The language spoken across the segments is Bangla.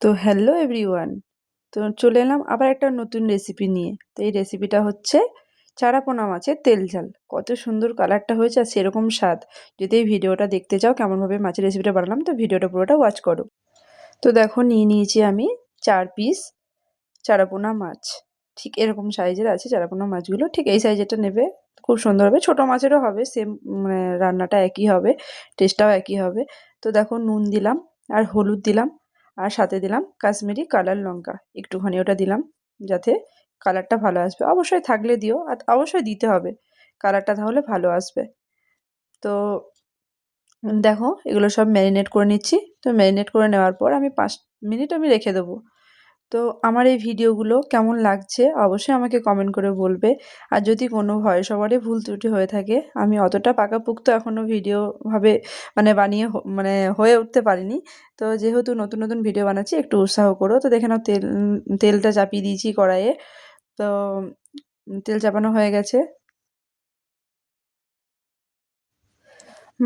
তো হ্যালো এভরিওয়ান। তো চলে এলাম আবার একটা নতুন রেসিপি নিয়ে। তো এই রেসিপিটা হচ্ছে চারাপোনা মাছের তেল ঝাল। কত সুন্দর কালারটা হয়েছে আর সেরকম স্বাদ। যদি এই ভিডিওটা দেখতে চাও কেমনভাবে মাছের রেসিপিটা বানালাম, তো ভিডিওটা পুরোটা ওয়াচ করো। তো দেখো নিয়ে নিয়েছি আমি 4 পিস চারাপোনা মাছ। ঠিক এরকম সাইজের আছে চারাপোনা মাছগুলো, ঠিক এই সাইজেরটা নেবে। খুব সুন্দর হবে, ছোটো মাছেরও হবে, সেম মানে রান্নাটা একই হবে, টেস্টটাও একই হবে। তো দেখো নুন দিলাম আর হলুদ দিলাম আর সাথে দিলাম কাশ্মীরি কালার লঙ্কা একটুখানি, ওটা দিলাম যাতে কালারটা ভালো আসবে। অবশ্যই থাকলে দিও, আর অবশ্যই দিতে হবে, কালারটা তাহলে ভালো আসবে। তো দেখো এগুলো সব ম্যারিনেট করে নিচ্ছি। তো ম্যারিনেট করে নেওয়ার পর আমি 5 মিনিট আমি রেখে দেবো। তো আমার এই ভিডিওগুলো কেমন লাগছে অবশ্যই আমাকে কমেন্ট করে বলবে। আর যদি কোনো ভয়েস ওভারে ভুল ত্রুটি হয়ে থাকে, আমি অতটা পাকাপোক্ত এখনও ভিডিও ভাবে মানে বানিয়ে মানে হয়ে উঠতে পারিনি। তো যেহেতু নতুন নতুন ভিডিও বানাচ্ছি, একটু উৎসাহ করো। তো দেখে নাও তেলটা চাপিয়ে দিয়েছি কড়াইয়ে। তো তেল চাপানো হয়ে গেছে।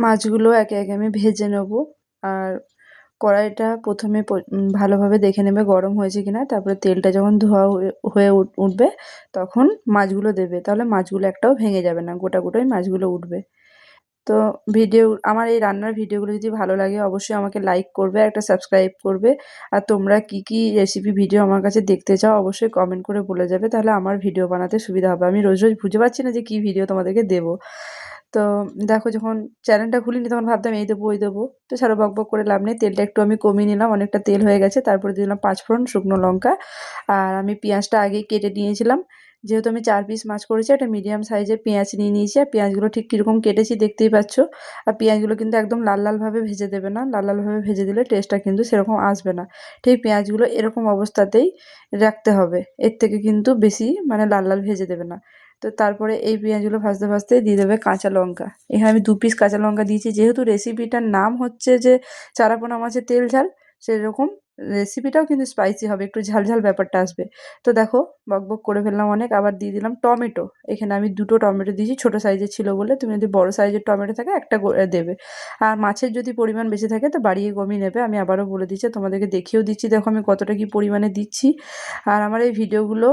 মাছগুলো একে একে আমি ভেজে নেব। আর কড়াইটা প্রথমে ভালোভাবে দেখে নেবে গরম হয়েছে কিনা। তারপরে তেলটা যখন ধোয়া হয়ে উঠবে তখন মাছগুলো দেবে, তাহলে মাছগুলো একটাও ভেঙে যাবে না, গোটা গোটাই মাছগুলো উঠবে। তো আমার এই রান্নার ভিডিওগুলো যদি ভালো লাগে অবশ্যই আমাকে লাইক করবে, একটা সাবস্ক্রাইব করবে। আর তোমরা কি কি রেসিপি ভিডিও আমার কাছে দেখতে চাও অবশ্যই কমেন্ট করে বলে যাবে, তাহলে আমার ভিডিও বানাতে সুবিধা হবে। আমি রোজ রোজ বুঝে পাচ্ছি না যে কি ভিডিও তোমাদেরকে দেবো। তো দেখো যখন চ্যানেলটা খুলিনি তখন ভাবতাম এই দেবো ওই দেবো, তো ছাড়ো বকবক করে লাভ নেই। তেলটা একটু আমি কমিয়ে নিলাম, অনেকটা তেল হয়ে গেছে। তারপরে দিলাম 5 ফোড়ন, শুকনো লঙ্কা। আর আমি পেঁয়াজটা আগেই কেটে নিয়েছিলাম। যেহেতু আমি 4 পিস মাছ করেছি, একটা মিডিয়াম সাইজের পেঁয়াজ নিয়ে নিয়েছি। আর পেঁয়াজগুলো ঠিক কীরকম কেটেছি দেখতেই পাচ্ছ। আর পেঁয়াজগুলো কিন্তু একদম লাল লালভাবে ভেজে দেবে না, লাল লালভাবে ভেজে দিলে টেস্টটা কিন্তু সেরকম আসবে না। ঠিক পেঁয়াজগুলো এরকম অবস্থাতেই রাখতে হবে, এর থেকে কিন্তু বেশি মানে লাল লাল ভেজে দেবে না। তো তারপরে এই পেঁয়াজগুলো ভাজতে ভাজতে দিয়ে দেবে কাঁচা লঙ্কা। এখানে আমি 2 পিস কাঁচা লঙ্কা দিয়েছি, যেহেতু রেসিপিটার নাম হচ্ছে যে চারাপোনা মাছের তেল ঝাল, সেরকম রেসিপিটাও কিন্তু স্পাইসি হবে, একটু ঝাল ঝাল ব্যাপারটা আসবে। তো দেখো বকবক করে ফেললাম অনেক। আবার দিয়ে দিলাম টমেটো। এখানে আমি 2টো টমেটো দিয়েছি, ছোটো সাইজের ছিল বলে। তুমি যদি বড় সাইজের টমেটো থাকে একটা দেবে। আর মাছের যদি পরিমাণ বেশি থাকে তো বাড়িয়ে কমিয়ে নেবে। আমি আবারও বলে দিচ্ছি, তোমাদেরকে দেখিয়েও দিচ্ছি, দেখো আমি কতটা কি পরিমাণে দিচ্ছি। আর আমার এই ভিডিওগুলো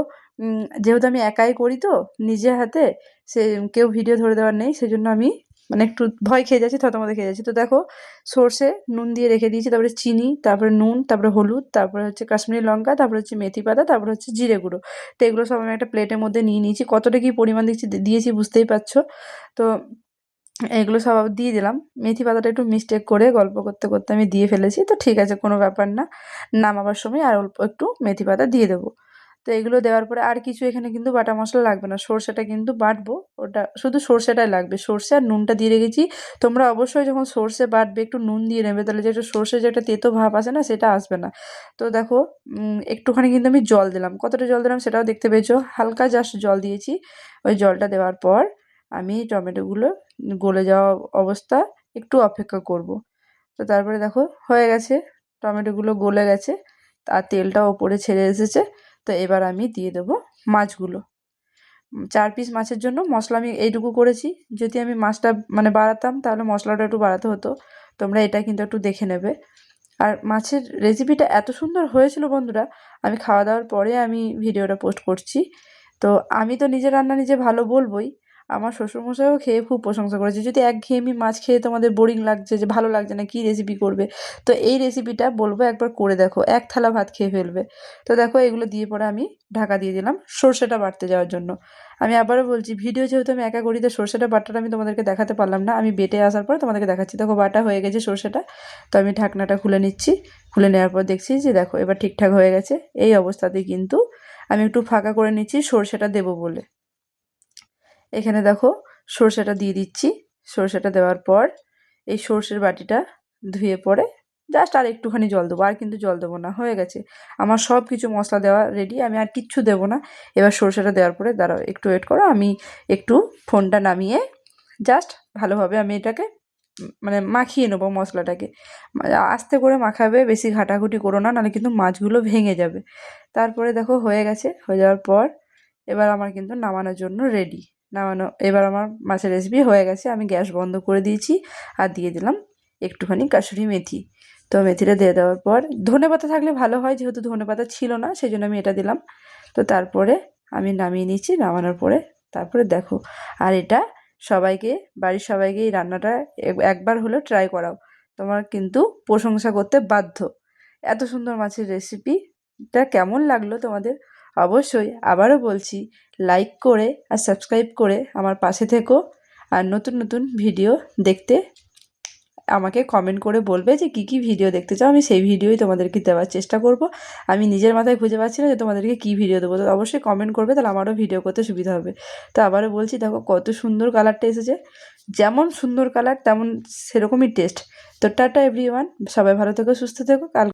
যেহেতু আমি একাই করি, তো নিজে হাতে, সে কেউ ভিডিও ধরে দেওয়ার নেই, সেজন্য আমি মানে একটু ভয় খেয়ে যাচ্ছি, থতমত খেয়ে যাচ্ছি। তো দেখো সর্ষে নুন দিয়ে রেখে দিয়েছি, তারপরে চিনি, তারপরে নুন, তারপরে হলুদ, তারপরে হচ্ছে কাশ্মীরি লঙ্কা, তারপরে হচ্ছে মেথি পাতা, তারপরে হচ্ছে জিরে গুঁড়ো। তো এগুলো সব আমি একটা প্লেটের মধ্যে নিয়ে নিয়েছি। কতটা কি পরিমাণ দিয়েছি বুঝতেই পারছো। তো এগুলো সব আবার দিয়ে দিলাম। মেথি পাতাটা একটু মিস্টেক করে গল্প করতে করতে আমি দিয়ে ফেলেছি, তো ঠিক আছে, কোনো ব্যাপার না। নামাবার সময় আর অল্প একটু মেথি পাতা দিয়ে দেবো। তো এগুলো দেওয়ার পরে আর কিছু এখানে কিন্তু বাটা মশলা লাগবে না, সর্ষেটা কিন্তু বাটবো, ওটা শুধু সর্ষেটাই লাগবে। সর্ষে আর নুনটা দিয়ে রেখেছি। তোমরা অবশ্যই যখন সর্ষে বাটবে একটু নুন দিয়ে নেবে, তাহলে যে একটা সর্ষে যে একটা তেতো ভাব আসে না, সেটা আসবে না। তো দেখো একটুখানি কিন্তু আমি জল দিলাম, কতটা জল দিলাম সেটাও দেখতে পেয়েছো, হালকা জাস্ট জল দিয়েছি। ওই জলটা দেওয়ার পর আমি টমেটোগুলো গলে যাওয়া অবস্থা একটু অপেক্ষা করব। তো তারপরে দেখো হয়ে গেছে, টমেটোগুলো গলে গেছে, আর তেলটাও ওপরে ছেড়ে এসেছে। তো এবার আমি দিয়ে দেবো মাছগুলো। 4 পিস মাছের জন্য মশলা আমি এইটুকু করেছি। যদি আমি মাছটা মানে বাড়াতাম তাহলে মশলাটা একটু বাড়াতে হতো, তোমরা এটা কিন্তু একটু দেখে নেবে। আর মাছের রেসিপিটা এত সুন্দর হয়েছিল বন্ধুরা, আমি খাওয়া দাওয়ার পরে আমি ভিডিওটা পোস্ট করছি। তো আমি তো নিজের রান্না নিজে ভালো বলবই, আমার শ্বশুরমশাইও খেয়ে খুব প্রশংসা করেছে। যদি একঘেয়েমি মাছ খেয়ে তোমাদের বোরিং লাগছে, যে ভালো লাগছে না, কী রেসিপি করবে, তো এই রেসিপিটা বলবো একবার করে দেখো, এক থালা ভাত খেয়ে ফেলবে। তো দেখো এগুলো দিয়ে পরে আমি ঢাকা দিয়ে দিলাম সর্ষেটা বাটতে যাওয়ার জন্য। আমি আবারও বলছি, ভিডিও যেহেতু আমি একা করি, তো সর্ষেটা বাটাটা আমি তোমাদেরকে দেখাতে পারলাম না, আমি বেটে আসার পরে তোমাদেরকে দেখাচ্ছি। দেখো বাটা হয়ে গেছে সর্ষেটা। তো আমি ঢাকনাটা খুলে নিচ্ছি। খুলে নেওয়ার পর দেখছি যে দেখো এবার ঠিকঠাক হয়ে গেছে। এই অবস্থাতেই কিন্তু আমি একটু ফাঁকা করে নিচ্ছি সর্ষেটা দেবো বলে। এখানে দেখো সর্ষেটা দিয়ে দিচ্ছি। সর্ষেটা দেওয়ার পর এই সর্ষের বাটিটা ধুয়ে পরে জাস্ট আর একটুখানি জল দেবো, আর কিন্তু জল দেবো না, হয়ে গেছে আমার সব কিছু মশলা দেওয়া রেডি। আমি আর কিচ্ছু দেবো না। এবার সর্ষেটা দেওয়ার পরে দাঁড়াও একটু ওয়েট করো, আমি একটু ফোনটা নামিয়ে জাস্ট ভালোভাবে আমি এটাকে মানে মাখিয়ে নেবো মশলাটাকে। আস্তে করে মাখাবে, বেশি ঘাটাঘুটি করো না, নাহলে কিন্তু মাছগুলো ভেঙে যাবে। তারপরে দেখো হয়ে গেছে, হয়ে যাওয়ার পর এবার আমার কিন্তু নামানোর জন্য রেডি। এবার আমার মাছের রেসিপি হয়ে গেছে। আমি গ্যাস বন্ধ করে দিয়েছি আর দিয়ে দিলাম একটুখানি কাসুরি মেথি। তো মেথিটা দিয়ে দেওয়ার পর ধনেপাতা থাকলে ভালো হয়, যেহেতু ধনেপাতা ছিল না সেই জন্য আমি এটা দিলাম। তো তারপরে আমি নামিয়ে নিচ্ছি। নামানোর পরে তারপরে দেখো, আর এটা সবাইকে, বাড়ির সবাইকে এই রান্নাটা একবার হলেও ট্রাই করাও, তোমার কিন্তু প্রশংসা করতে বাধ্য। এত সুন্দর মাছের রেসিপিটা কেমন লাগলো তোমাদের অবশ্যই আবারও বলছি লাইক করে আর সাবস্ক্রাইব করে আমার পাশে থেকো। আর নতুন নতুন ভিডিও দেখতে আমাকে কমেন্ট করে বলবে যে কী কী ভিডিও দেখতে চাও, আমি সেই ভিডিওই তোমাদেরকে দেওয়ার চেষ্টা করব। আমি নিজের মাথায় খুঁজে পাচ্ছি না যে তোমাদেরকে কী ভিডিও দেবো, তো অবশ্যই কমেন্ট করবে, তাহলে আমারও ভিডিও করতে সুবিধা হবে। তো আবারও বলছি, দেখো কত সুন্দর কালারটা এসেছে, যেমন সুন্দর কালার তেমন সেরকমই টেস্ট। তো টাটা এভরিওয়ান, সবাই ভালো থেকো, সুস্থ থেকো। কাল